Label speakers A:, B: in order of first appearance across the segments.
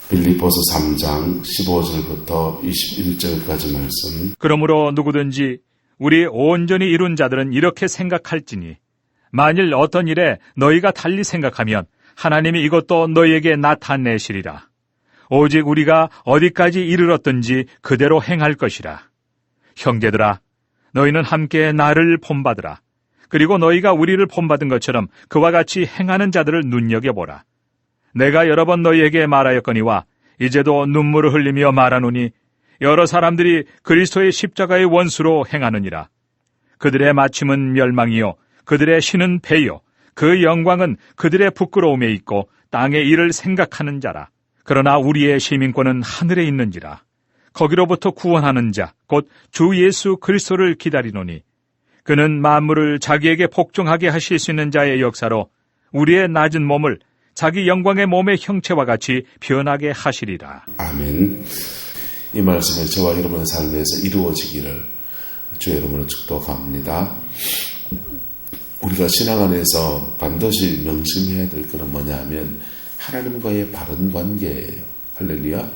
A: 빌립보서 3장 15절부터 21절까지 말씀.
B: 그러므로 누구든지 우리 온전히 이룬 자들은 이렇게 생각할지니 만일 어떤 일에 너희가 달리 생각하면 하나님이 이것도 너희에게 나타내시리라. 오직 우리가 어디까지 이르렀든지 그대로 행할 것이라. 형제들아, 너희는 함께 나를 본받으라. 그리고 너희가 우리를 본받은 것처럼 그와 같이 행하는 자들을 눈여겨보라. 내가 여러 번 너희에게 말하였거니와 이제도 눈물을 흘리며 말하노니 여러 사람들이 그리스도의 십자가의 원수로 행하느니라. 그들의 마침은 멸망이요 그들의 신은 패요 그 영광은 그들의 부끄러움에 있고 땅의 일을 생각하는 자라. 그러나 우리의 시민권은 하늘에 있는지라. 거기로부터 구원하는 자 곧 주 예수 그리스도를 기다리노니 그는 만물을 자기에게 복종하게 하실 수 있는 자의 역사로 우리의 낮은 몸을 자기 영광의 몸의 형체와 같이 변하게 하시리라.
A: 아멘. 이 말씀이 저와 여러분의 삶에서 이루어지기를 주의 이름으로 축복합니다. 우리가 신앙 안에서 반드시 명심해야 될 것은 뭐냐면 하나님과의 바른 관계예요. 할렐루야.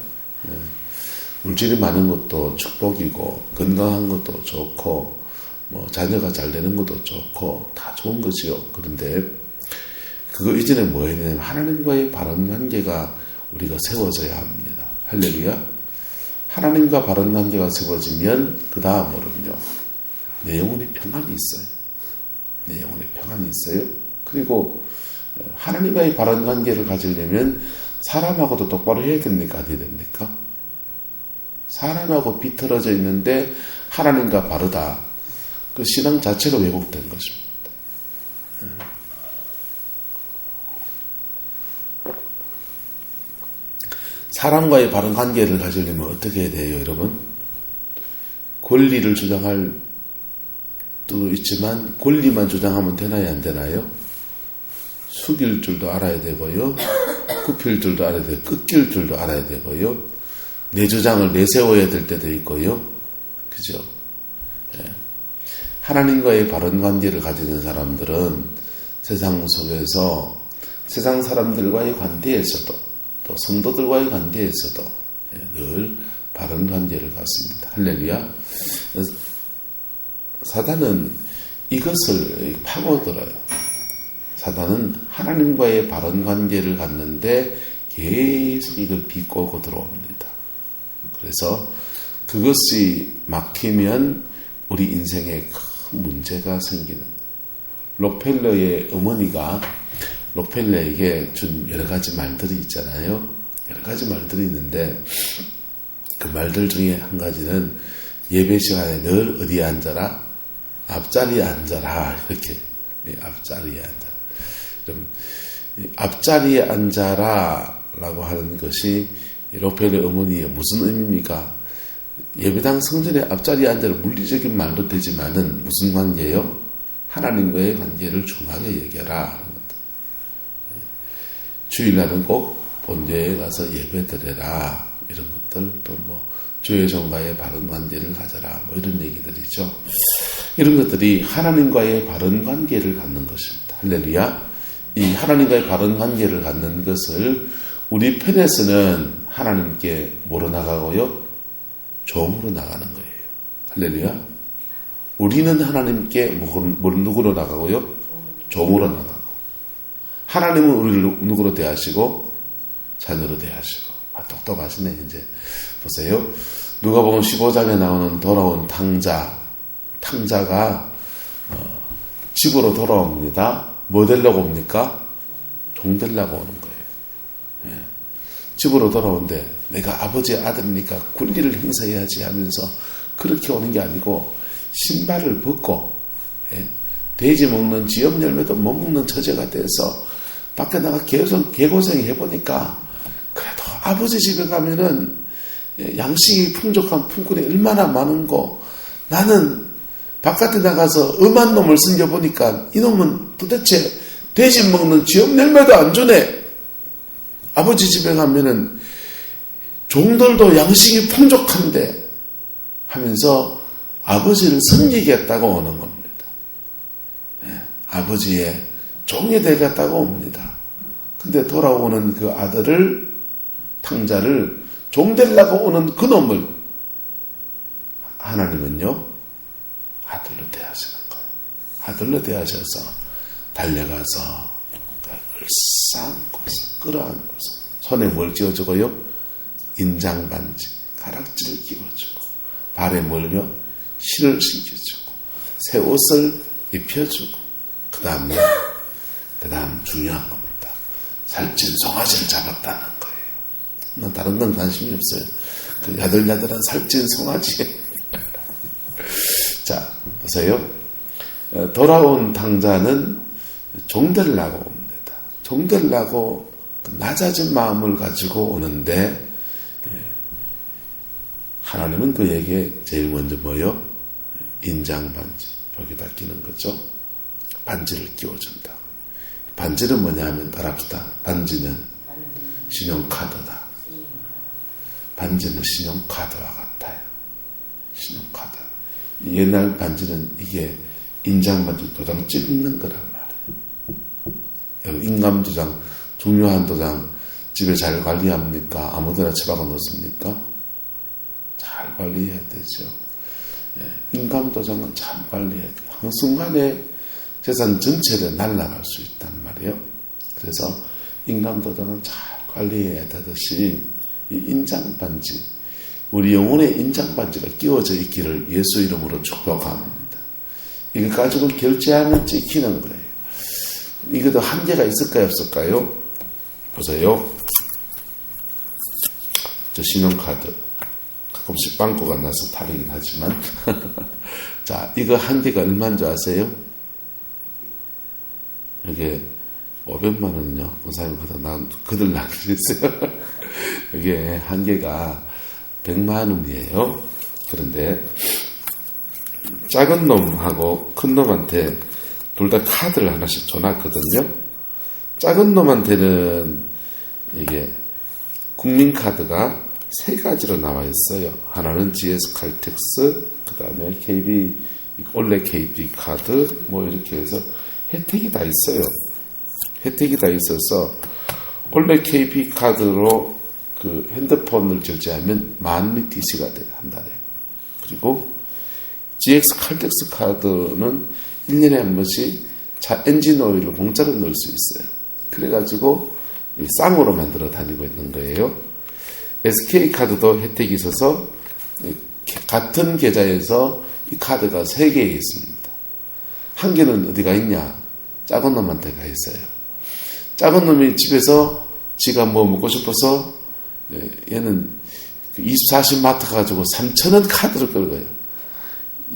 A: 물질이 많은 것도 축복이고 건강한 것도 좋고 자녀가 잘 되는 것도 좋고 다 좋은 거지요. 그런데 그거 이전에 뭐 해야 되냐면 하나님과의 바른 관계가 우리가 세워져야 합니다. 할렐루야. 하나님과 바른 관계가 세워지면 그 다음으로는요. 내 영혼의 평안이 있어요. 내 영혼의 평안이 있어요. 그리고 하나님과의 바른 관계를 가지려면 사람하고도 똑바로 해야 됩니까? 안 해야 됩니까? 사람하고 비틀어져 있는데 하나님과 바르다. 그 신앙 자체가 왜곡된 것입니다. 사람과의 바른 관계를 가지려면 어떻게 해야 돼요, 여러분? 권리를 주장할 수도 있지만 권리만 주장하면 되나요, 안 되나요? 숙일 줄도 알아야 되고요. 굽힐 줄도 알아야 되고 꺾일 줄도 알아야 되고요. 내 주장을 내세워야 될 때도 있고요. 그죠? 예. 하나님과의 바른 관계를 가지는 사람들은 세상 속에서 세상 사람들과의 관계에서도 또 성도들과의 관계에서도 늘 바른 관계를 갖습니다. 할렐루야. 사단은 이것을 파고들어요. 사단은 하나님과의 바른 관계를 갖는데 계속 이걸 비꼬고 들어옵니다. 그래서 그것이 막히면 우리 인생에 큰 문제가 생기는 거예요. 록펠러의 어머니가 록펠러에게 준 여러 가지 말들이 있잖아요. 여러 가지 말들이 있는데 그 말들 중에 한 가지는 예배 시간에 늘 어디에 앉아라? 앞자리에 앉아라. 이렇게 앞자리에 앉아라. 그럼 앞자리에 앉아라 라고 하는 것이 록펠러 어머니의 무슨 의미입니까? 예배당 성전의 앞자리에 앉아라 물리적인 말도 되지만은 무슨 관계예요? 하나님과의 관계를 중하게 여겨라. 주일날은 꼭 본교회에 가서 예배 드려라. 이런 것들 또 주의 종과의 바른 관계를 가져라. 이런 얘기들이죠. 이런 것들이 하나님과의 바른 관계를 갖는 것입니다. 할렐루야. 이 하나님과의 바른 관계를 갖는 것을 우리 편에서는 하나님께 뭐로 나가고요? 종으로 나가는 거예요. 할렐루야. 우리는 하나님께 누구로 나가고요? 종으로 나가고. 하나님은 우리를 누구로 대하시고? 자녀로 대하시고. 똑똑하시네, 이제. 보세요. 누가복음 15장에 나오는 돌아온 탕자가 집으로 돌아옵니다. 뭐 되려고 옵니까? 종 되려고 오는 거예요. 예. 집으로 돌아오는데 내가 아버지의 아들이니까 권리를 행사해야지 하면서 그렇게 오는 게 아니고 신발을 벗고 돼지 먹는 지엽 열매도 못 먹는 처제가 돼서 밖에 나가 계속 개고생 해보니까 그래도 아버지 집에 가면은 양식이 풍족한 품꾼이 얼마나 많은 거 나는 바깥에 나가서 엄한 놈을 섬겨보니까 이놈은 도대체 돼지 먹는 지엽 열매도 안 주네. 아버지 집에 가면은 종들도 양식이 풍족한데 하면서 아버지를 섬기겠다고 오는 겁니다. 아버지의 종이 되겠다고 옵니다. 근데 돌아오는 그 아들을 탕자를 종되려고 오는 그놈을 하나님은요 아들로 대하시는 거예요. 아들로 대하셔서 달려가서 을싸안고서 끌어안고서 손에 뭘 쥐어주고요? 인장반지 가락지를 끼워주고 발에 뭘요? 실을 신겨주고 새 옷을 입혀주고 그 다음 중요한 겁니다. 살찐 송아지를 잡았다는 거예요. 다른 건 관심이 없어요. 그 야들야들한 살찐 송아지. 자, 보세요. 돌아온 탕자는 종되려고 옵니다. 종되려고 낮아진 마음을 가지고 오는데 하나님은 그에게 제일 먼저 뭐요? 인장반지, 벽에다 끼는 거죠. 반지를 끼워준다. 반지는 뭐냐 하면 따라합시다. 반지는 신용카드다. 반지는 신용카드와 같아요. 신용카드. 옛날 반지는 이게 인장반지 도장 찍는 거란 말이에요. 인감도장, 중요한 도장 집에 잘 관리합니까? 아무데나 처박아 놓습니까? 잘 관리해야 되죠. 인감도장은 잘 관리해야 돼요. 한순간에 재산 전체를 날아갈 수 있단 말이에요. 그래서 인감도장은 잘 관리해야 되듯이 이 인장반지, 우리 영혼의 인장반지가 끼워져 있기를 예수 이름으로 축복합니다. 이거 가지고 결제하면 찍히는 거예요. 이것도 한계가 있을까요, 없을까요? 보세요. 저 신용카드 가끔씩 빵꾸가 나서 다르긴 하지만 자, 이거 한계가 얼마인 줄 아세요? 이게 500만 원은요. 권사님 그들 나기했어요. 이게 한계가 100만 원이에요. 그런데 작은 놈하고 큰 놈한테 둘 다 카드를 하나씩 줘놨거든요. 작은 놈한테는 이게 국민카드가 3가지로 나와 있어요. 하나는 GS 칼텍스, 그 다음에 KB, 원래 KB 카드, 뭐 이렇게 해서 혜택이 다 있어요. 혜택이 다 있어서 원래 KB 카드로 그 핸드폰을 결제하면 10,000 DC가 돼요. 한 달에. 그리고 GX 칼텍스 카드는 1년에 한 번씩 차 엔진 오일을 공짜로 넣을 수 있어요. 그래가지고 쌍으로 만들어 다니고 있는 거예요. SK 카드도 혜택이 있어서 같은 계좌에서 이 카드가 3개 있습니다. 한 개는 어디가 있냐? 작은 놈한테 가 있어요. 작은 놈이 집에서 지가 뭐 먹고 싶어서 얘는 24시 마트 가지고 3,000원 카드를 끌어요.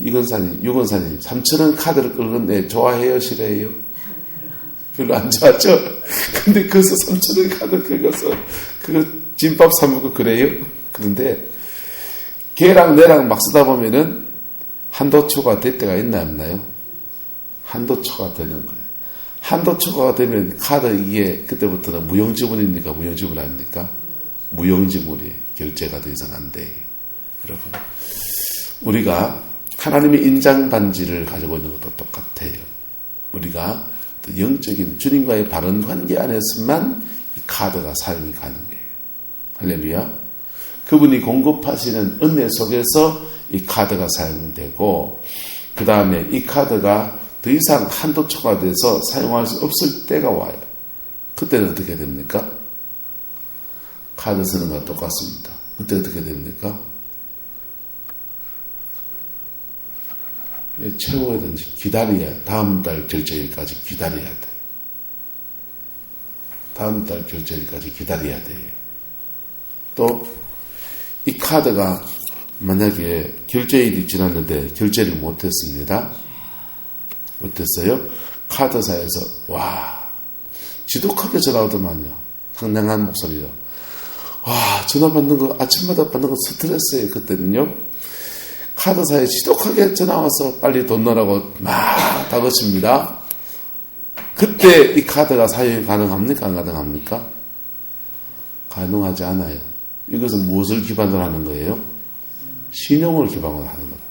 A: 유건사님 3,000원 카드를 끌는데 좋아해요, 싫어해요? 별로 안 좋아하죠? 근데 거기서 3,000원 카드 긁어서 그거 김밥 사 먹고 그래요? 그런데 걔랑 내랑 막 쓰다 보면은 한도 초과 될 때가 있나 없나요? 한도 초과 되는 거예요. 한도 초과가 되면 카드 이게 그때부터는 무용지물입니까? 무용지물 아닙니까? 무용지물이 결제가 더 이상 안 돼요. 여러분, 우리가 하나님의 인장 반지를 가지고 있는 것도 똑같아요. 우리가 영적인 주님과의 바른 관계 안에서만 이 카드가 사용이 가능해요. 할렐루야. 그분이 공급하시는 은혜 속에서 이 카드가 사용되고, 그 다음에 이 카드가 더 이상 한도 초과돼서 사용할 수 없을 때가 와요. 그때는 어떻게 됩니까? 카드 쓰는 거와 똑같습니다. 그때 어떻게 됩니까? 채워야 되는지 기다려야, 다음 달 결제일까지 기다려야 돼. 다음 달 결제일까지 기다려야 돼요. 또 이 카드가 만약에 결제일이 지났는데 결제를 못했습니다. 못했어요? 카드사에서 와 지독하게 전화 오더만요. 상냥한 목소리로 와 전화 받는 거 아침마다 받는 거 스트레스예요. 그때는요. 카드사에 지독하게 전화 와서 빨리 돈 넣으라고 막 다그칩니다. 그때 이 카드가 사용이 가능합니까? 안 가능합니까? 가능하지 않아요. 이것은 무엇을 기반으로 하는 거예요? 신용을 기반으로 하는 거예요.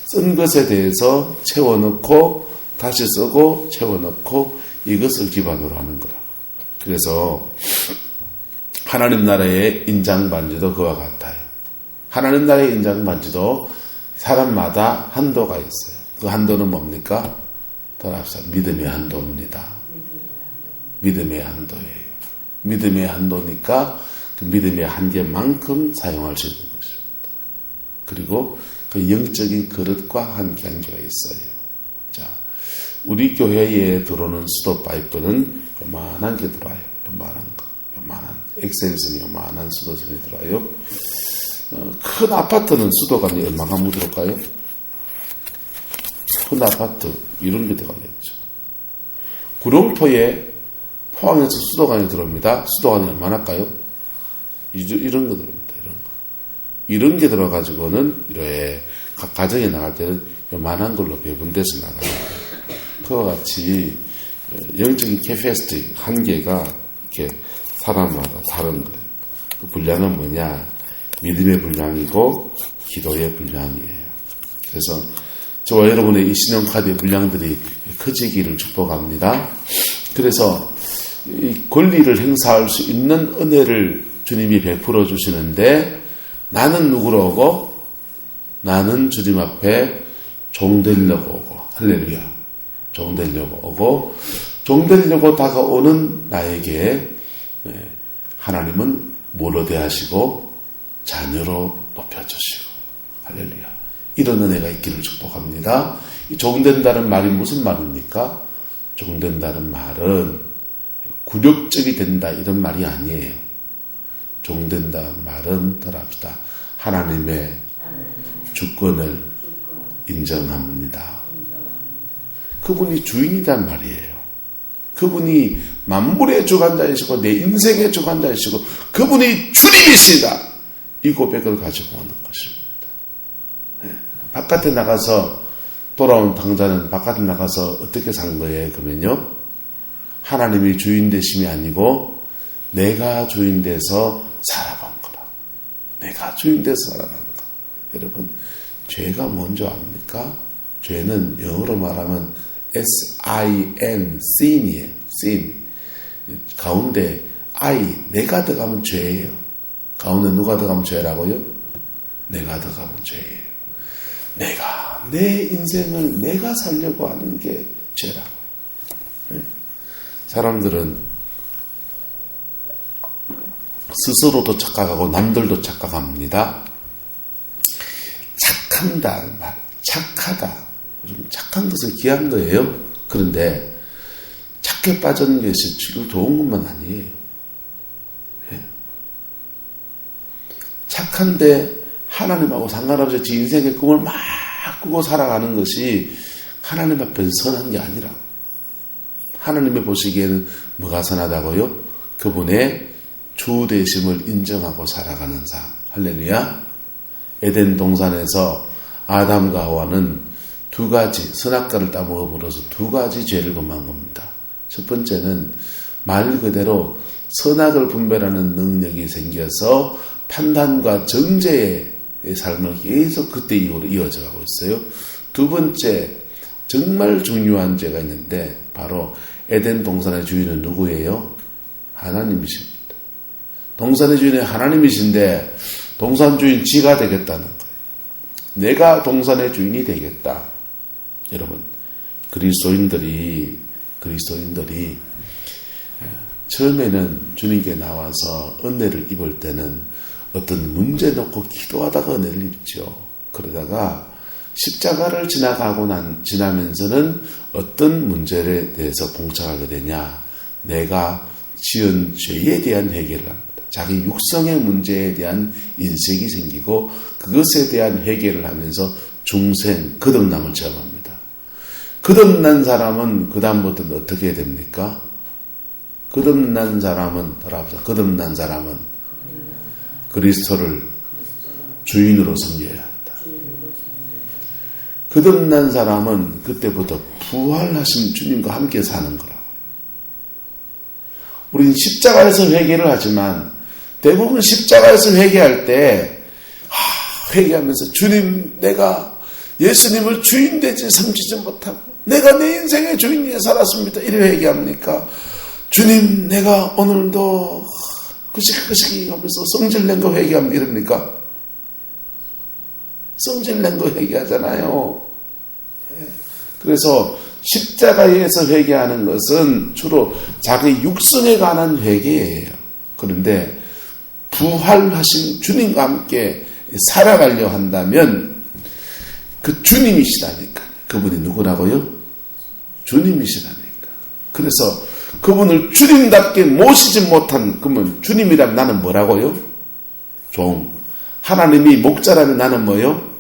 A: 쓴 것에 대해서 채워넣고 다시 쓰고 채워넣고 이것을 기반으로 하는 거라고. 그래서 하나님 나라의 인장반지도 그와 같아요. 하나님 나라의 인장반지도 사람마다 한도가 있어요. 그 한도는 뭡니까? 따라합시다. 믿음의 한도입니다. 믿음의 한도예요. 믿음의 한도니까 그 믿음의 한계만큼 사용할 수 있는 것입니다. 그리고 그 영적인 그릇과 한계가 있어요. 자, 우리 교회에 들어오는 수도 파이프는 요만한 게 들어와요. 요만한 거. 요만한 엑셀선이 요만한 수도선이 들어와요. 큰 아파트는 수도가 얼마나 들어갈까요? 큰 아파트 이런 게 들어가겠죠. 구룡포에 포항에서 수도관이 들어옵니다. 수도관이 얼마나 할까요? 이런 거 들어옵니다. 이런 게 들어가지고는 이래 각 가정에 나갈 때는 요만한 걸로 배분돼서 나가요. 그와 같이 영적인 캐패시티 한계가 이렇게 사람마다 다른 거예요. 그 분량은 뭐냐? 믿음의 분량이고 기도의 분량이에요. 그래서 저와 여러분의 이 신용카드의 분량들이 커지기를 축복합니다. 그래서 이 권리를 행사할 수 있는 은혜를 주님이 베풀어 주시는데 나는 누구로 오고? 나는 주님 앞에 종되려고 오고 할렐루야. 종되려고 오고 종되려고 다가오는 나에게 하나님은 뭐로 대하시고 자녀로 높여주시고 할렐루야. 이런 은혜가 있기를 축복합니다. 이 종된다는 말이 무슨 말입니까? 종된다는 말은 굴욕적이 된다 이런 말이 아니에요. 종된다는 말은 따라합시다. 하나님의 주권을 인정합니다. 그분이 주인이란 말이에요. 그분이 만물의 주관자이시고 내 인생의 주관자이시고 그분이 주님이시다. 이 고백을 가지고 오는 것입니다. 바깥에 나가서 돌아온 당자는 바깥에 나가서 어떻게 산 거예요? 그러면요. 하나님이 주인 되심이 아니고 내가 주인 돼서 살아본 거라. 내가 주인 돼서 살아간 거. 여러분, 죄가 뭔지 압니까? 죄는 영어로 말하면 S-I-N, sin이에요. sin. 가운데 I, 내가 들어가면 죄예요. 가운데 누가 들어가면 죄라고요? 내가 들어가면 죄예요. 내가 내 인생을 내가 살려고 하는 게 죄라고. 사람들은 스스로도 착각하고 남들도 착각합니다. 착한다는 말, 착하다. 착한 것은 귀한 거예요. 그런데 착해 빠지는 것이 지금 좋은 것만 아니에요. 착한데 하나님하고 상관없이 제 인생의 꿈을 막 꾸고 살아가는 것이 하나님 앞에서 선한 게 아니라 하나님이 보시기에는 뭐가 선하다고요? 그분의 주 되심을 인정하고 살아가는 삶. 할렐루야. 에덴 동산에서 아담과 하와는 두 가지 선악과를 따먹어 버려서 두 가지 죄를 범한 겁니다. 첫 번째는 말 그대로 선악을 분별하는 능력이 생겨서 판단과 정죄의 삶을 계속 그때 이후로 이어져 가고 있어요. 두 번째, 정말 중요한 죄가 있는데 바로 에덴 동산의 주인은 누구예요? 하나님이십니다. 동산의 주인은 하나님이신데 동산 주인 지가 되겠다는 거예요. 내가 동산의 주인이 되겠다. 여러분, 그리스도인들이 처음에는 주님께 나와서 은혜를 입을 때는 어떤 문제 놓고 기도하다가 은혜를 입죠. 그러다가 십자가를 지나면서는 어떤 문제에 대해서 봉착하게 되냐? 내가 지은 죄에 대한 해결을 합니다. 자기 육성의 문제에 대한 인식이 생기고 그것에 대한 해결을 하면서 중생, 거듭남을 체험합니다. 거듭난 사람은 그 다음부터는 어떻게 됩니까? 거듭난 사람은 그리스도를 주인으로 섬겨야 한다. 거듭난 사람은 그때부터 부활하신 주님과 함께 사는 거라고. 우리는 십자가에서 회개를 하지만 대부분 십자가에서 회개할 때 회개하면서 주님, 내가 예수님을 주인 되지 섬기지 못하고 내가 내 인생의 주인이 살았습니다. 이래 회개합니까? 주님, 내가 오늘도 그시기 하면서 성질낸 거 회개하면 이럽니까? 성질낸 거 회개하잖아요. 그래서 십자가에서 회개하는 것은 주로 자기 육성에 관한 회개예요. 그런데 부활하신 주님과 함께 살아가려 한다면 그 주님이시다니까. 그분이 누구라고요? 주님이시라니까. 그래서 그분을 주님답게 모시지 못한 그러면 주님이라면 나는 뭐라고요? 종. 하나님이 목자라면 나는 뭐요?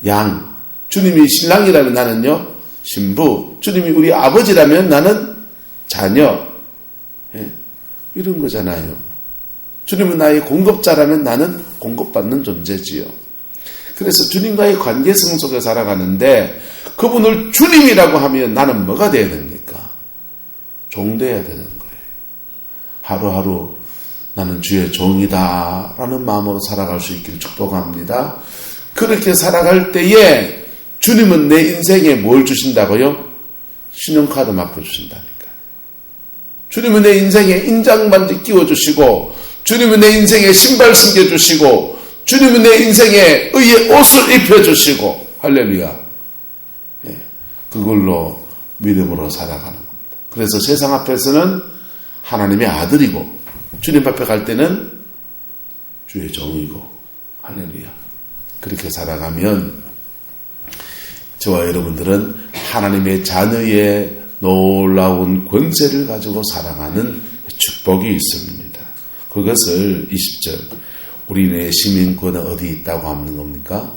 A: 양. 주님이 신랑이라면 나는요? 신부. 주님이 우리 아버지라면 나는 자녀. 예? 이런 거잖아요. 주님은 나의 공급자라면 나는 공급받는 존재지요. 그래서 주님과의 관계성 속에 살아가는데 그분을 주님이라고 하면 나는 뭐가 돼야 됩니까? 종돼야 되는 거예요. 하루하루 나는 주의 종이다 라는 마음으로 살아갈 수 있기를 축복합니다. 그렇게 살아갈 때에 주님은 내 인생에 뭘 주신다고요? 신용카드 맡겨주신다니까요. 주님은 내 인생에 인장반지 끼워주시고 주님은 내 인생에 신발 신겨주시고 주님은 내 인생에 의의 옷을 입혀주시고 할렐루야. 예, 그걸로 믿음으로 살아가는 겁니다. 그래서 세상 앞에서는 하나님의 아들이고 주님 앞에 갈 때는 주의 종이고 할렐루야. 그렇게 살아가면 저와 여러분들은 하나님의 자녀의 놀라운 권세를 가지고 살아가는 축복이 있습니다. 그것을 20절 우리네 시민권은 어디 있다고 하는 겁니까?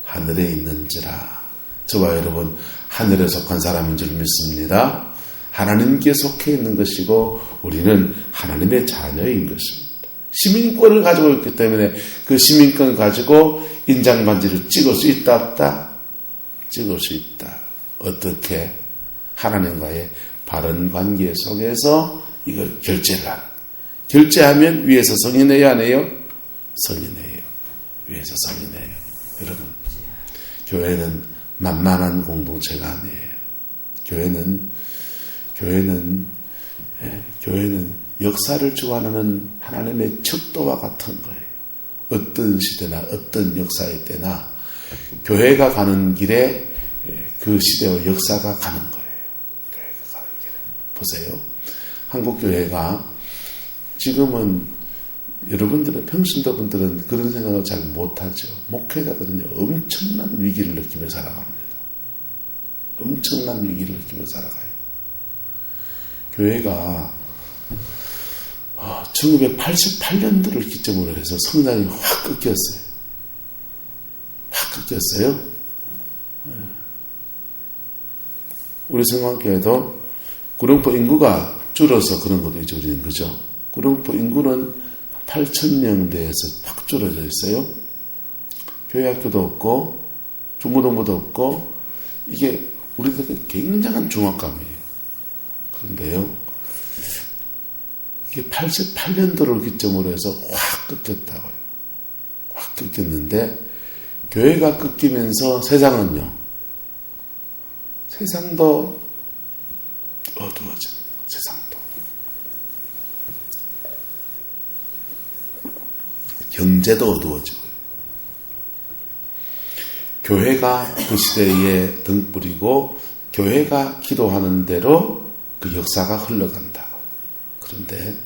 A: 하늘에 있는지라. 저와 여러분 하늘에 속한 사람인 줄 믿습니다. 하나님께 속해 있는 것이고 우리는 하나님의 자녀인 것입니다. 시민권을 가지고 있기 때문에 그 시민권을 가지고 인장반지를 찍을 수 있다 없다? 찍을 수 있다. 어떻게? 하나님과의 바른 관계 속에서 이걸 결제를 하는. 결제하면 위에서 성인해야 안 해요? 성인해요. 위에서 성인해요. 여러분, 교회는 만만한 공동체가 아니에요. 교회는 역사를 주관하는 하나님의 척도와 같은 거예요. 어떤 시대나 어떤 역사의 때나 교회가 가는 길에 그 시대와 역사가 가는 거예요. 교회가 가는 길에. 보세요. 한국 교회가 지금은 여러분들은 평신도분들은 그런 생각을 잘 못하죠. 목회자들은요 엄청난 위기를 느끼며 살아갑니다. 엄청난 위기를 느끼며 살아가요. 교회가 1988년도를 기점으로 해서 성장이 확 꺾였어요. 확 꺾였어요. 우리 성황교회도 구룡포 인구가 줄어서 그런 것도 있죠. 우리는 그죠? 구룡포 인구는 8,000명대에서 확 줄어져 있어요. 교회학교도 없고 중고등부도 없고 이게 우리들에게 굉장한 중압감이에요. 그런데요. 이게 88년도를 기점으로 해서 확 꺾였다고요. 확 꺾였는데 교회가 꺾이면서 세상은요. 세상도 어두워져요. 세상도. 경제도 어두워지고요. 교회가 그 시대에 등불이고 교회가 기도하는 대로 그 역사가 흘러간다고요. 그런데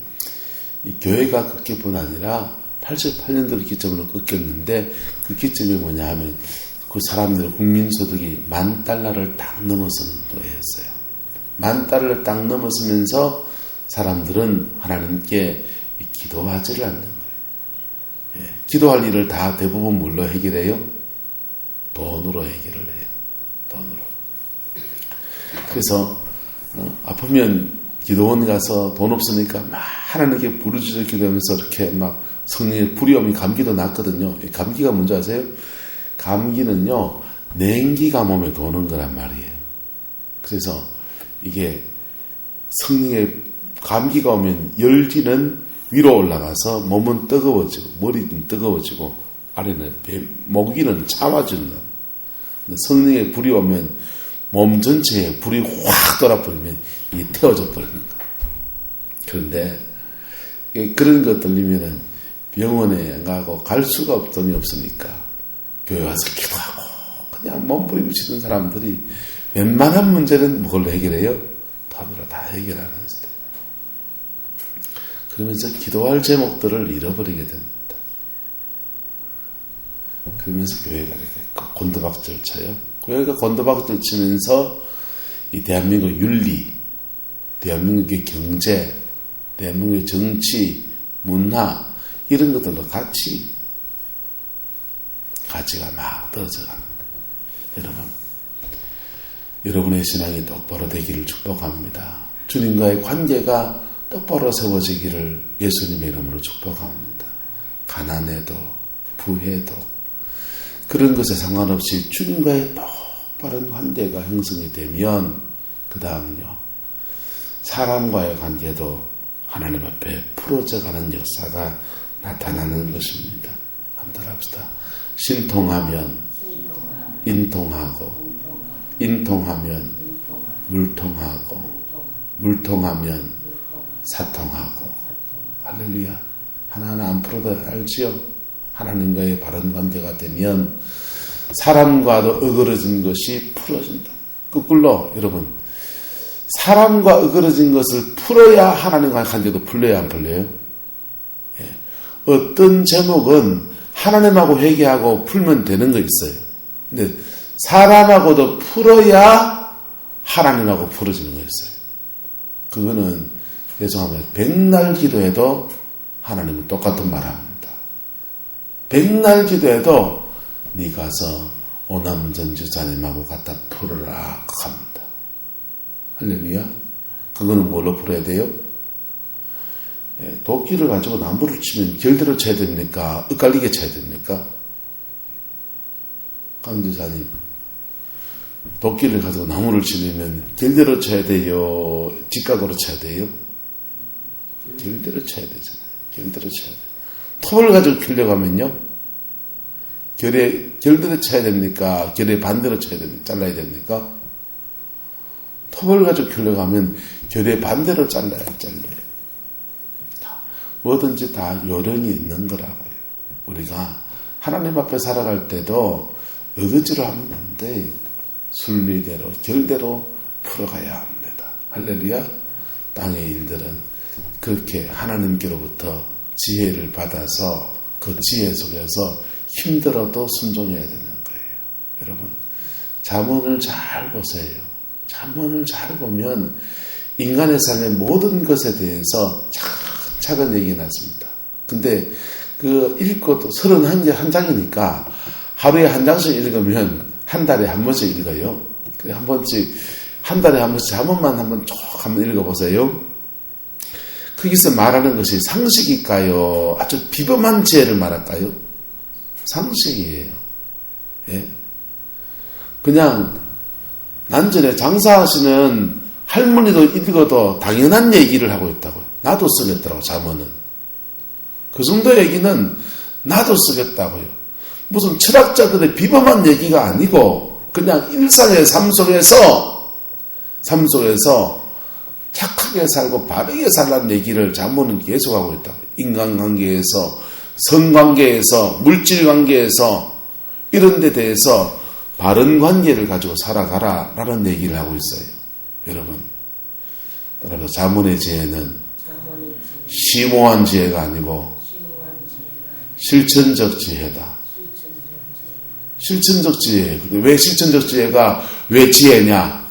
A: 이 교회가 꺾일 뿐 아니라 88년도를 기점으로 꺾였는데 그 기점이 뭐냐 하면 그 사람들의 국민소득이 $10,000를 딱 넘어서는 때였어요. $10,000를 딱 넘어서면서 사람들은 하나님께 기도하지를 않는 거예요. 예, 기도할 일을 다 대부분 뭘로 해결해요? 돈으로 해결을 해요. 돈으로. 그래서 아프면 기도원 가서 돈 없으니까 막 하나님께 부르짖어 기도하면서 이렇게 막 성령의 불이 오면 감기도 낫거든요. 감기가 뭔지 아세요? 감기는요 냉기가 몸에 도는 거란 말이에요. 그래서 이게 성령의 감기가 오면 열기는 위로 올라가서 몸은 뜨거워지고 머리는 뜨거워지고 아래는 목 위는 차와주는. 성령의 불이 오면 몸 전체에 불이 확 돌아버리면 이게 태워져 버리는 거예요. 그런데 그런 것 들리면은 병원에 안 가고 갈 수가 없으니까 교회 와서 기도하고 그냥 몸부림치는 사람들이 웬만한 문제는 그걸로 해결해요? 돈으로 다 해결하는 스타일. 그러면서 기도할 제목들을 잃어버리게 됩니다. 그러면서 교회가 이렇게 곤두박질 쳐요. 교회가 곤두박질 치면서 이 대한민국 윤리, 대한민국의 경제, 대한민국의 정치, 문화 이런 것들도 같이 가치가 막 떨어져 갑니다. 여러분, 여러분의 신앙이 똑바로 되기를 축복합니다. 주님과의 관계가 똑바로 세워지기를 예수님의 이름으로 축복합니다. 가난해도 부해도 그런 것에 상관없이 주님과의 똑바른 관계가 형성이 되면 그 다음요 사람과의 관계도 하나님 앞에 풀어져가는 역사가 나타나는 것입니다. 한번 합시다. 신통하면 인통하고 인통하면 물통하고 물통하면 사통하고. 할렐루야. 하나하나 안 풀어도 알지요? 하나님과의 바른 관계가 되면 사람과도 어그러진 것이 풀어진다. 거꾸로 여러분, 사람과 어그러진 것을 풀어야 하나님과의 관계도 풀려야 안 풀려요? 예. 어떤 제목은 하나님하고 회개하고 풀면 되는 거 있어요. 근데 사람하고도 풀어야 하나님하고 풀어지는 거 있어요. 그거는 죄송합니다. 백날 기도해도 하나님은 똑같은 말 합니다. 백날 기도해도 네 가서 오남전 주사님하고 갖다 풀어라 합니다. 할렐루야. 그거는 뭘로 풀어야 돼요? 도끼를 가지고 나무를 치면 결대로 쳐야 됩니까? 엇갈리게 쳐야 됩니까? 강주사님, 도끼를 가지고 나무를 치려면 결대로 쳐야 돼요? 직각으로 쳐야 돼요? 결대로 쳐야 되잖아요. 결대로 쳐야 돼요. 톱을 가지고 키려고 하면요, 결대로 쳐야 됩니까? 결의 반대로 쳐야 됩니까? 잘라야 됩니까? 톱을 가지고 키려고 하면 결의 반대로 잘라요. 뭐든지 다 요령이 있는 거라고요. 우리가 하나님 앞에 살아갈 때도 어거지로 하면 안 돼. 순리대로, 결대로 풀어가야 합니다. 할렐루야. 땅의 일들은 그렇게 하나님께로부터 지혜를 받아서 그 지혜 속에서 힘들어도 순종해야 되는 거예요. 여러분, 잠언을 잘 보세요. 잠언을 잘 보면 인간의 삶의 모든 것에 대해서 차근 얘기 났습니다. 근데 그 읽고도 31개 한 장이니까 하루에 한 장씩 읽으면 한 달에 한 번씩 읽어요. 한 번씩, 한 달에 한 번씩 잠언만 한번 쭉 한번 읽어보세요. 거기서 말하는 것이 상식일까요? 아주 비범한 지혜를 말할까요? 상식이에요. 예? 그냥 난전에 장사하시는 할머니도 읽어도 당연한 얘기를 하고 있다고요. 나도 쓰겠다고, 잠언은. 그 정도 얘기는 나도 쓰겠다고요. 무슨 철학자들의 비범한 얘기가 아니고 그냥 일상의 삶 속에서 착하게 살고 바르게 살라는 얘기를 잠언은 계속하고 있다고. 인간관계에서, 성관계에서, 물질관계에서 이런 데 대해서 바른 관계를 가지고 살아가라 라는 얘기를 하고 있어요. 여러분, 따라서 잠언의 지혜는 심오한 지혜가 아니고 실천적 지혜다. 실천적 지혜. 왜 실천적 지혜가 왜 지혜냐?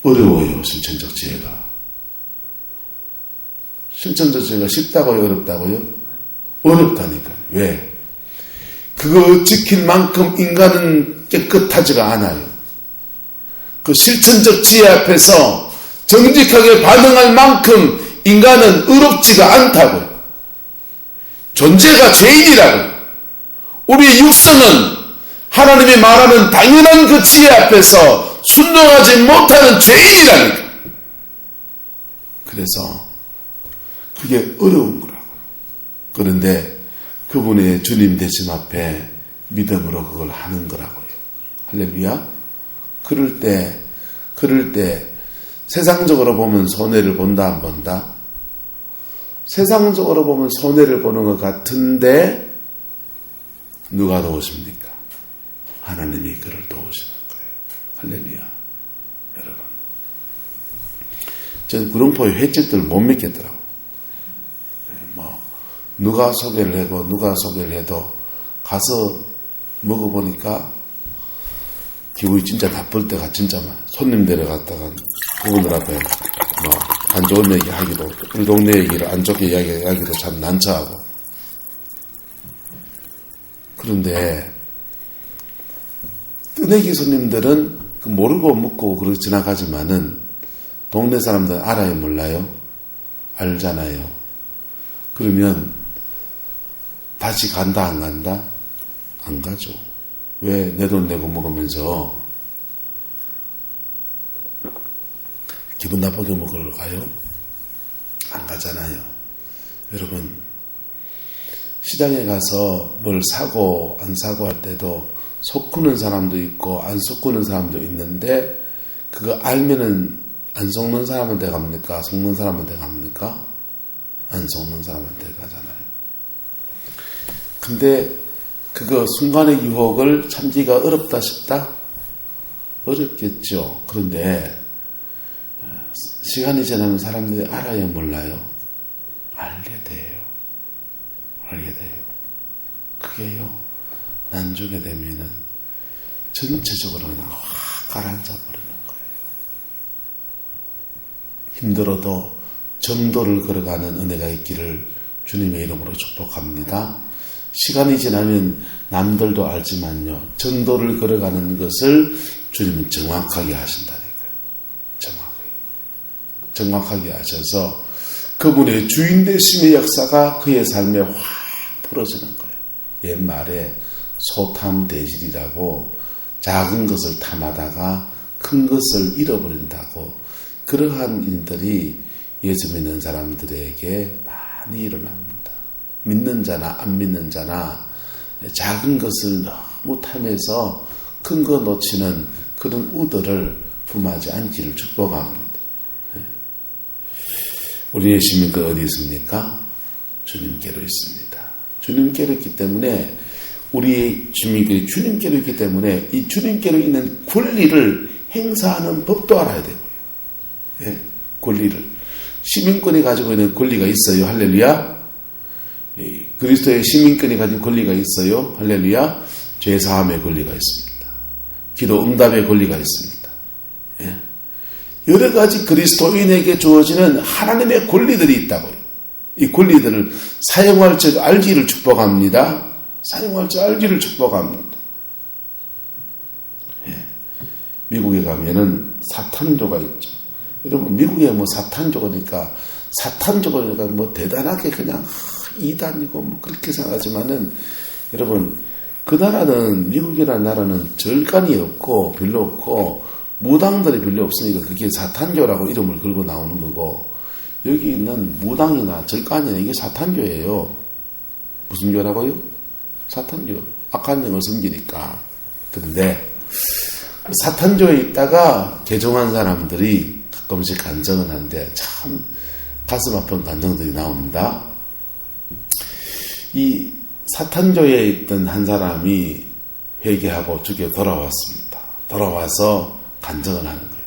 A: 어려워요. 실천적 지혜가. 실천적 지혜가 쉽다고요? 어렵다고요? 어렵다니까요. 왜? 그거 지킬 만큼 인간은 깨끗하지가 않아요. 그 실천적 지혜 앞에서 정직하게 반응할 만큼 인간은 의롭지가 않다고요. 존재가 죄인이라고요. 우리의 육성은 하나님이 말하는 당연한 그 지혜 앞에서 순종하지 못하는 죄인이라니까. 그래서 그게 어려운 거라고요. 그런데 그분의 주님 되심 앞에 믿음으로 그걸 하는 거라고요. 할렐루야. 그럴 때 세상적으로 보면 손해를 본다 안 본다? 세상적으로 보면 손해를 보는 것 같은데 누가 도우십니까? 하나님이 그를 도우시는 거예요. 할렐루야. 여러분, 전 구룡포의 횟집들 못 믿겠더라고. 누가 소개를 해도 누가 소개를 해도 가서 먹어보니까 기분이 진짜 나쁠 때가 진짜 많아. 손님 데려갔다가 그분들 앞에 안 좋은 얘기 하기도, 우리 동네 얘기를 안 좋게 이야기하기도 참 난처하고. 그런데 뜨내기 손님들은 모르고 묻고 그러고 지나가지만은 동네 사람들은 알아요, 몰라요? 알잖아요. 그러면 다시 간다, 안 간다? 안 가죠. 왜 내 돈 내고 먹으면서 기분 나쁘게 먹으러 가요? 안 가잖아요. 여러분, 시장에 가서 뭘 사고 안 사고 할 때도 속구는 사람도 있고 안 속구는 사람도 있는데 그거 알면은 안 속는 사람한테 갑니까? 속는 사람한테 갑니까? 안 속는 사람한테 가잖아요. 근데 그거 순간의 유혹을 참기가 어렵다 싶다? 어렵겠죠. 그런데 시간이 지나면 사람들이 알아요, 몰라요? 알게 돼요. 알게 돼요. 그게요, 난주게 되면은 전체적으로 그냥 확 가라앉아 버리는 거예요. 힘들어도 정도를 걸어가는 은혜가 있기를 주님의 이름으로 축복합니다. 시간이 지나면 남들도 알지만요, 정도를 걸어가는 것을 주님은 정확하게 하신다니까요. 정확하게 하셔서 그분의 주인 되심의 역사가 그의 삶에 확 풀어지는 거예요. 옛말에 소탐대질이라고 작은 것을 탐하다가 큰 것을 잃어버린다고, 그러한 일들이 예수 믿는 사람들에게 많이 일어납니다. 믿는 자나 안 믿는 자나 작은 것을 너무 탐해서 큰 거 놓치는 그런 우들을 품하지 않기를 축복합니다. 우리의 시민권 어디 있습니까? 주님께로 있습니다. 주님께로 있기 때문에 우리의 시민권이 주님께로 있기 때문에 이 주님께로 있는 권리를 행사하는 법도 알아야 되고요. 예? 권리를. 시민권이 가지고 있는 권리가 있어요. 할렐루야. 그리스도의 시민권이 가진 권리가 있어요. 할렐루야. 죄사함의 권리가 있습니다. 기도 응답의 권리가 있습니다. 예? 여러 가지 그리스도인에게 주어지는 하나님의 권리들이 있다고요. 이 권리들을 사용할 줄 알기를 축복합니다. 사용할 줄 알기를 축복합니다. 예. 미국에 가면은 사탄조가 있죠. 여러분, 미국에 사탄조가니까 대단하게 그냥 이단이고 그렇게 생각하지만은, 여러분, 그 나라는, 미국이라는 나라는 절간이 없고 별로 없고 무당들이 별로 없으니까 그게 사탄교라고 이름을 걸고 나오는 거고, 여기 있는 무당이나 절간이나 이게 사탄교예요. 무슨 교라고요? 사탄교. 악한 영을 섬기니까. 그런데 사탄교에 있다가 개종한 사람들이 가끔씩 간증을 하는데 참 가슴 아픈 간증들이 나옵니다. 이 사탄교에 있던 한 사람이 회개하고 주께 돌아왔습니다. 돌아와서 간증을 하는 거예요.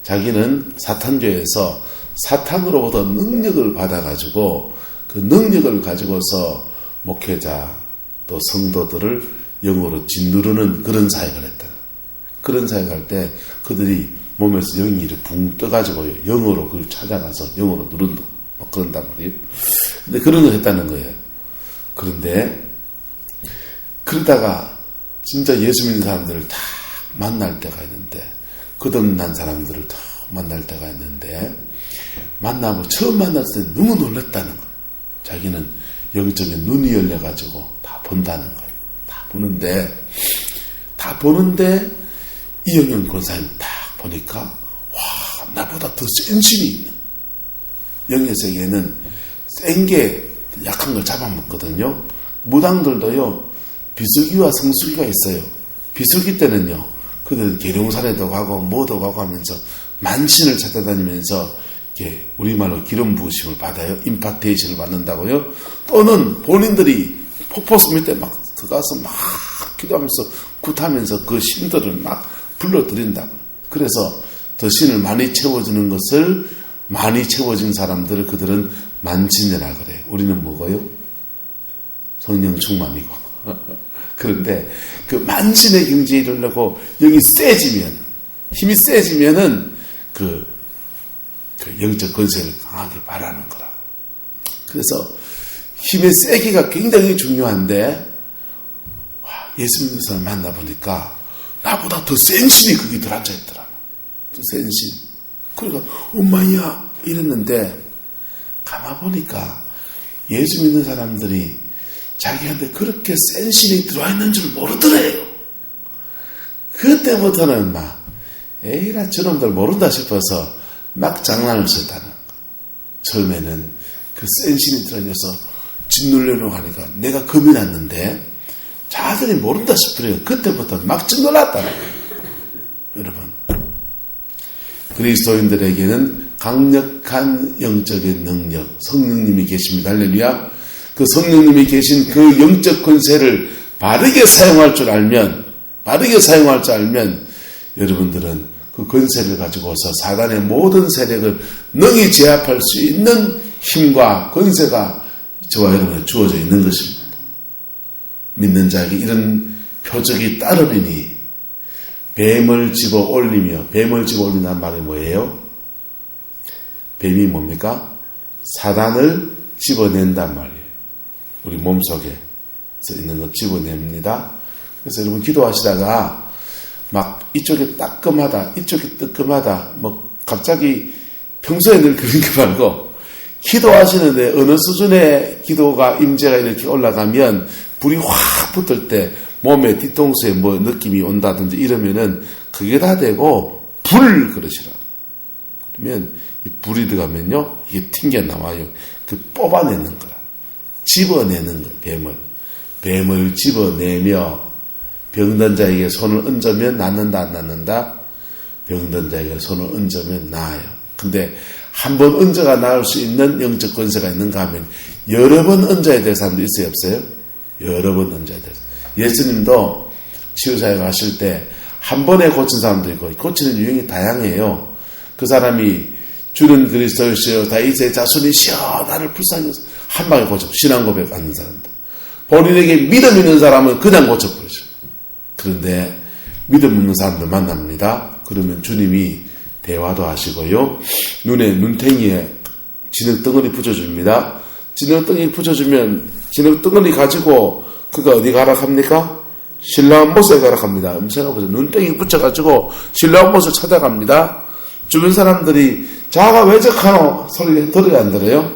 A: 자기는 사탄교에서 사탄으로부터 능력을 받아가지고 그 능력을 가지고서 목회자 또 성도들을 영으로 짓누르는 그런 사역을 했다. 그런 사역할 때 그들이 몸에서 영이 이렇게 붕 떠가지고 영으로 그걸 찾아가서 영으로 누른다. 그런단 말이에요. 근데 그런 걸 했다는 거예요. 그런데 그러다가 진짜 예수 믿는 사람들을 다 만날 때가 있는데, 거듭난 사람들을 다 만날 때가 있는데, 만나고 처음 만났을 때 너무 놀랐다는 거예요. 자기는 영적인 눈이 열려가지고 다 본다는 거예요. 다 보는데 이영현 권사님 딱 보니까 와, 나보다 더 센 신이 있는, 영의 세계에는 센 게 약한 걸 잡아먹거든요. 무당들도요, 비수기와 성수기가 있어요. 비수기 때는요, 그들은 계룡산에도 가고 뭐도 가고 하면서 만신을 찾아다니면서 이게 우리말로 기름 부으심을 받아요. 임파테이션을 받는다고요. 또는 본인들이 폭포수 밑에 막 들어가서 막 기도하면서 굿하면서 그 신들을 막 불러들인다고. 그래서 더 신을 많이 채워주는 것을 많이 채워진 사람들을 그들은 만진이라 그래요. 우리는 뭐고요? 성령 충만이고. 그런데 그 만진의 경지에 이르려고 여기 세지면, 힘이 세지면은 그 영적 권세를 강하게 바라는 거라고. 그래서 힘의 세기가 굉장히 중요한데, 예수 믿는 사람 만나보니까 나보다 더 센 신이 거기 들어앉아있더라. 더 센 신. 그러니까 엄마야 이랬는데 가만보니까 예수 믿는 사람들이 자기한테 그렇게 센 신이 들어와 있는 줄 모르더래요. 그때부터는 막 에이라 저놈들 모른다 싶어서 막 장난을 쳤다는 거. 처음에는 그 센 신이 들어있어서 짓눌려고 하니까 내가 겁이 났는데 자들이 모른다 싶더래요. 그때부터 막 짓눌렀다는 거예요. 여러분, 그리스도인들에게는 강력한 영적인 능력, 성령님이 계십니다. 할렐루야. 그 성령님이 계신 그 영적 권세를 바르게 사용할 줄 알면 여러분들은 그 권세를 가지고서 사단의 모든 세력을 능히 제압할 수 있는 힘과 권세가 저와 여러분에 주어져 있는 것입니다. 믿는 자에게 이런 표적이 따르리니 뱀을 집어 올리며, 뱀을 집어 올린다는 말이 뭐예요? 뱀이 뭡니까? 사단을 집어낸단 말이에요. 우리 몸속에 있는 거 집어냅니다. 그래서 여러분 기도하시다가 막 이쪽이 따끔하다, 이쪽이 뜨끔하다, 뭐 갑자기 평소에는 그런 게 말고 기도하시는데 어느 수준의 기도가 임재가 이렇게 올라가면 불이 확 붙을 때 몸에 뒤통수에 뭐 느낌이 온다든지 이러면은 그게 다 되고 불 그러시라. 그러면 이 불이 들어가면요 이게 튕겨 나와요. 그 뽑아내는 거라. 집어내는 거. 뱀을 집어내며 병든 자에게 손을 얹으면 낫는다 안 낫는다? 병든 자에게 손을 얹으면 나아요. 근데 한 번 얹어가 나을 수 있는 영적 권세가 있는가 하면 여러 번 얹어야 될 사람도 있어요 없어요? 여러 번 얹어야 돼요. 예수님도 치유사역 하실 때 한 번에 고친 사람도 있고 고치는 유형이 다양해요. 그 사람이 주는 그리스도이시여 다윗의 자손이시여 나를 불쌍히 여기소서 한 방에 고쳐. 신앙 고백 하는 사람들. 본인에게 믿음 있는 사람은 그냥 고쳐버리죠. 그런데 믿음 없는 사람들 만납니다. 그러면 주님이 대화도 하시고요. 눈에 눈탱이에 진흙덩어리 붙여줍니다. 진흙덩어리 붙여주면 진흙덩어리 가지고 그가 어디 가라 합니까? 신라한 못에 가라 합니다. 생각해보세요. 눈덩이 붙여가지고 신라한 못을 찾아갑니다. 주변 사람들이 자가 왜 적하노? 소리 들어야 안 들어요?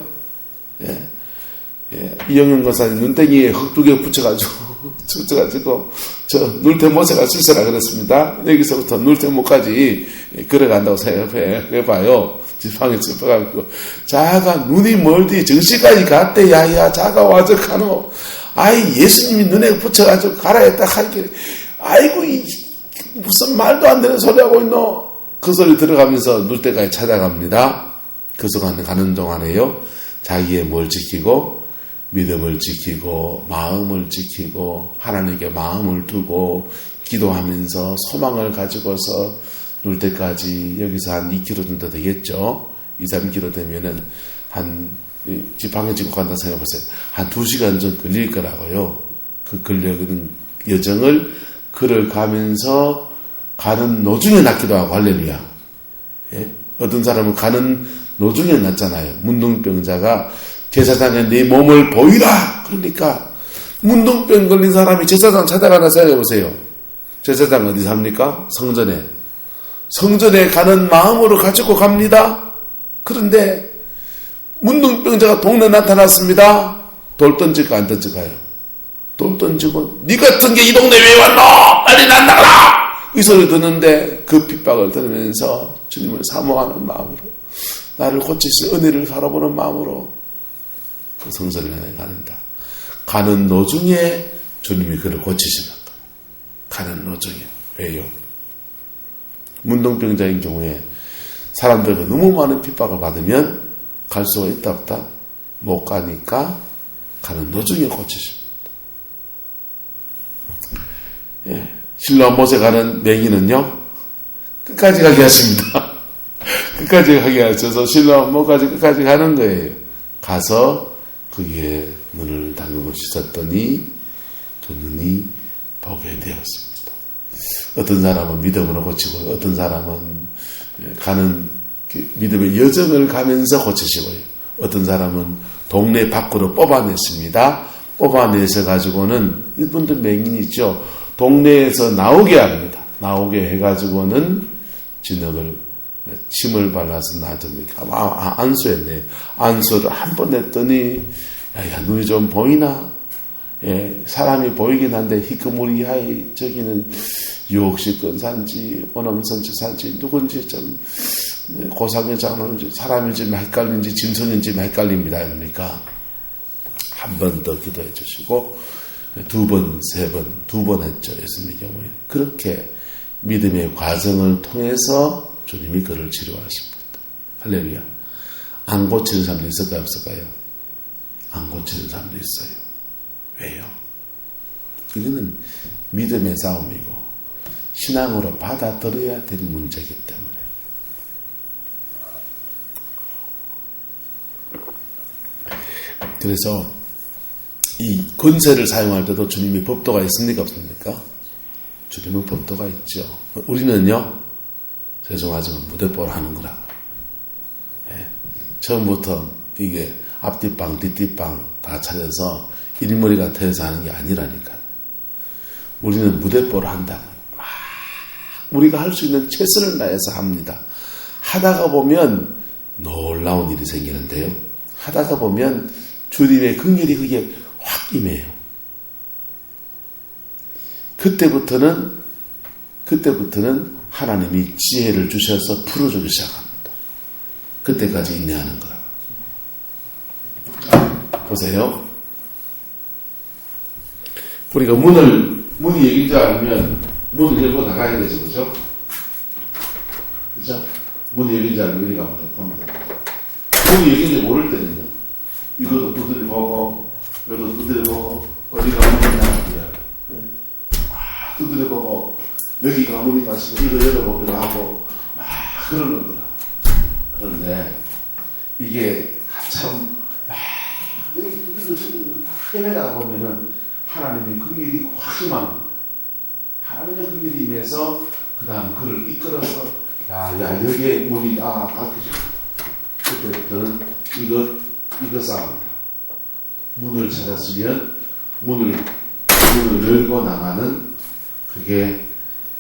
A: 예. 이영윤 권사님 눈덩이에 흙 2개 붙여가지고 저 눌태못에가 실세라 그랬습니다. 여기서부터 눌태못까지 걸어간다고 생각해봐요. 지팡이 짚어가지고 자가 눈이 멀디 정시까지 갔대. 야야 자가 와적하노. 아이 예수님이 눈에 붙여가지고 가라 했다 하길래 아이고 무슨 말도 안 되는 소리 하고 있노. 그 소리 들어가면서 눌때까지 찾아갑니다. 그 순간 가는 동안에요 자기의 뭘 지키고 믿음을 지키고 마음을 지키고 하나님께 마음을 두고 기도하면서 소망을 가지고서 놀 때까지 여기서 한 2km 정도 되겠죠. 2, 3km 되면은 한 지팡이 짚고 간다 생각해보세요. 한 2시간 정도 걸릴 거라고요. 그 걸려가는 여정을 걸어가면서 가는 노중에 낫기도 하고 할렐루야. 예? 어떤 사람은 가는 노중에 낫잖아요. 문둥병자가 제사장에 네 몸을 보이라. 그러니까 문둥병 걸린 사람이 제사장 찾아가나 생각해보세요. 제사장 어디 삽니까? 성전에 가는 마음으로 가지고 갑니다. 그런데 문둥병자가 동네에 나타났습니다. 돌 던질까 안 던질까요? 돌 던지고 네 같은 게 이 동네 왜 왔노? 빨리 난 나가라! 이 소리 듣는데 그 핍박을 들으면서 주님을 사모하는 마음으로 나를 고치실 은혜를 바라보는 마음으로 그 성전을 간다. 가는 노중에 주님이 그를 고치시는 거예요. 가는 노중에. 왜요? 문둥병자인 경우에 사람들과 너무 많은 핍박을 받으면 갈 수가 있다 없다? 못 가니까 가는 도중에 고치십니다. 예, 실로암 못에 가는 맹인은요, 끝까지 가게 하십니다. 끝까지 가게 하셔서 실로암 못까지 끝까지 가는 거예요. 가서 그의 눈을 담그고 씻었더니 그 눈이 보게 되었습니다. 어떤 사람은 믿음으로 고치고 어떤 사람은 가는 믿음의 여정을 가면서 고치시고요. 어떤 사람은 동네 밖으로 뽑아냈습니다. 뽑아내서 가지고는 이분들 맹인이죠. 동네에서 나오게 합니다. 나오게 해가지고는 진흙을 침을 발라서 놔줍니다. 안수했네. 안수를 한 번 했더니 야 눈이 좀 보이나? 예, 사람이 보이긴 한데 희끄무리하이 저기는 유혹식 산지 원암선지 산지 누군지 좀 고상의 장로인지 사람인지 헷갈린지 짐승인지 헷갈립니다. 그러니까 한 번 더 기도해 주시고 두 번, 세 번, 두 번 했죠. 예수님의 경우에. 그렇게 믿음의 과정을 통해서 주님이 그를 치료하십니다. 할렐루야. 안 고치는 사람도 있을까요? 없을까요? 안 고치는 사람도 있어요. 왜요? 이거는 믿음의 싸움이고 신앙으로 받아들여야 될 문제이기 때문에. 그래서 이 권세를 사용할 때도 주님이 법도가 있습니까? 없습니까? 주님은 법도가 있죠. 우리는요, 죄송하지만 무대뽀를 하는 거라고. 네. 처음부터 이게 앞뒤빵, 뒷뒤빵 다 찾아서 일머리가 태워서 하는 게 아니라니까. 우리는 무대뽀를 한다. 막 우리가 할 수 있는 최선을 다해서 합니다. 하다가 보면 놀라운 일이 생기는데요. 하다가 보면 주님의 긍휼이 그게 확 임해요. 그때부터는 하나님이 지혜를 주셔서 풀어주기 시작합니다. 그때까지 인내하는 거라. 보세요. 우리가 문이 열린 줄 알면 문을 열고 나가야 되죠, 그죠? 그죠? 문이 열린 줄 알면 우리가 갑니다. 문이 열린지 모를 때는요. 이것도 두드려 보고, 이것도 두드려 보고, 어디가 문이냐, 두드려 보고, 여기가 문이 가시고, 이거 열어보기로 하고, 막 그러는 거야. 그런데, 이게 한참, 여기 두드려 헤매다 보면은, 하나님의 긍휼이 확 임합니다. 하나님의 긍휼이 임해서, 그 다음 그를 이끌어서, 여기에 문이, 바뀌죠. 그때부터는 이거 싸움이다. 문을 찾았으면 문을 열고 나가는 그게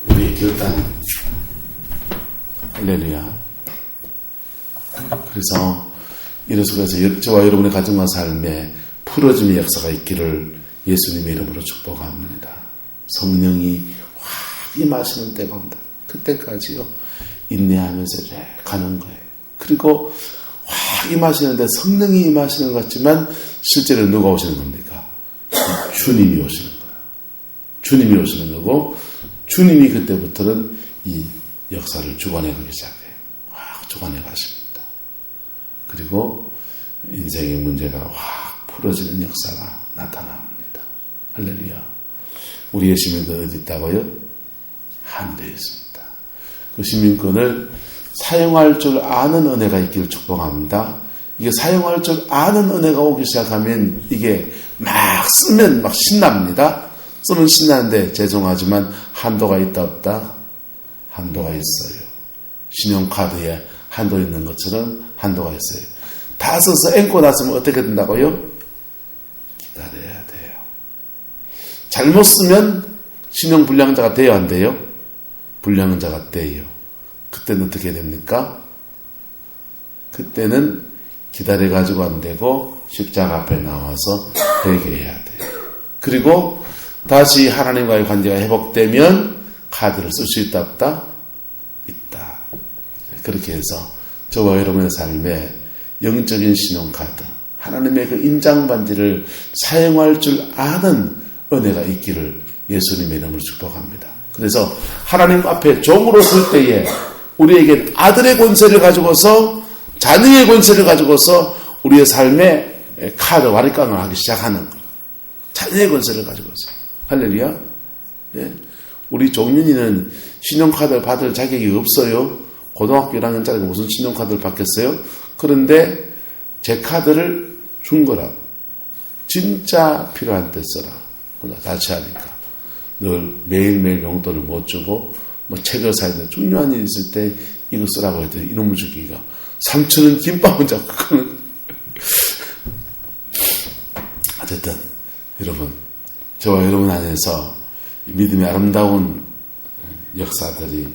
A: 우리의 결단입니다. 할렐루야. 그래서 이런 속에서 저와 여러분의 가정과 삶에 풀어짐의 역사가 있기를 예수님의 이름으로 축복합니다. 성령이 확 임하시는 때가 온다. 그때까지요. 인내하면서 이제 가는 거예요. 그리고 확 임하시는데 성령이 임하시는 것 같지만 실제로 누가 오시는 겁니까? 주님이 오시는 거예요. 주님이 오시는 거고 주님이 그때부터는 이 역사를 주관해가기 시작해요. 확 주관해 가십니다. 그리고 인생의 문제가 확 풀어지는 역사가 나타납니다. 할렐루야. 우리의 시민권 어디 있다고요? 하늘에 있습니다. 그 시민권을 사용할 줄 아는 은혜가 있기를 축복합니다. 이게 사용할 줄 아는 은혜가 오기 시작하면 이게 막 쓰면 막 신납니다. 쓰면 신나는데 죄송하지만 한도가 있다 없다? 한도가 있어요. 신용카드에 한도 있는 것처럼 한도가 있어요. 다 써서 앵고 났으면 어떻게 된다고요? 기다려야 돼요. 잘못 쓰면 신용불량자가 돼요, 안 돼요? 불량자가 돼요. 그때는 어떻게 됩니까? 그때는 기다려가지고 안 되고 십자가 앞에 나와서 회개해야 돼요. 그리고 다시 하나님과의 관계가 회복되면 카드를 쓸 수 있다 없다? 있다. 그렇게 해서 저와 여러분의 삶에 영적인 신용카드, 하나님의 그 인장반지를 사용할 줄 아는 은혜가 있기를 예수님의 이름으로 축복합니다. 그래서 하나님 앞에 종으로 설 때에 우리에겐 아들의 권세를 가지고서 자녀의 권세를 가지고서 우리의 삶의 카드 와리깡을 하기 시작하는 거예요. 자녀의 권세를 가지고서. 할렐루야. 예? 우리 종윤이는 신용카드를 받을 자격이 없어요. 고등학교 1학년짜리가 무슨 신용카드를 받겠어요? 그런데 제 카드를 준 거라고. 진짜 필요한 때 써라. 혼자 같이 하니까. 늘 매일매일 용돈을 못 주고 뭐 책을 사야 돼. 중요한 일 있을 때 이거 쓰라고 했더니 이놈을 주기가 3,000원 김밥은 자꾸 그거는. 어쨌든 여러분, 저와 여러분 안에서 믿음의 아름다운 역사들이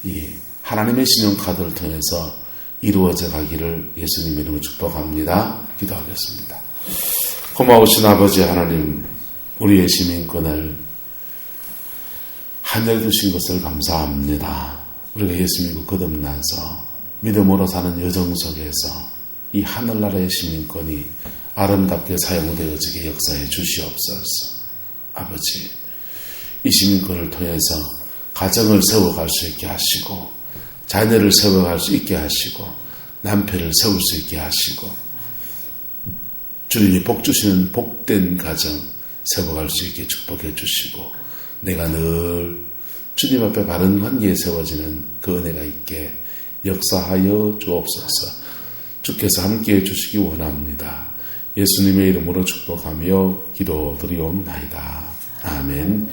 A: 이 하나님의 신용카드를 통해서 이루어져 가기를 예수님 이름으로 축복합니다. 기도하겠습니다. 고마우신 아버지 하나님, 우리의 시민권을 하늘에 두신 것을 감사합니다. 우리가 예수 믿고 거듭나서 믿음으로 사는 여정 속에서 이 하늘나라의 시민권이 아름답게 사용되어지게 역사해 주시옵소서. 아버지, 이 시민권을 통해서 가정을 세워갈 수 있게 하시고, 자녀를 세워갈 수 있게 하시고, 남편을 세울 수 있게 하시고, 주님이 복 주시는 복된 가정 세워갈 수 있게 축복해 주시고, 내가 늘 주님 앞에 바른 관계에 세워지는 그 은혜가 있게 역사하여 주옵소서. 주께서 함께해 주시기 원합니다. 예수님의 이름으로 축복하며 기도드리옵나이다. 아멘.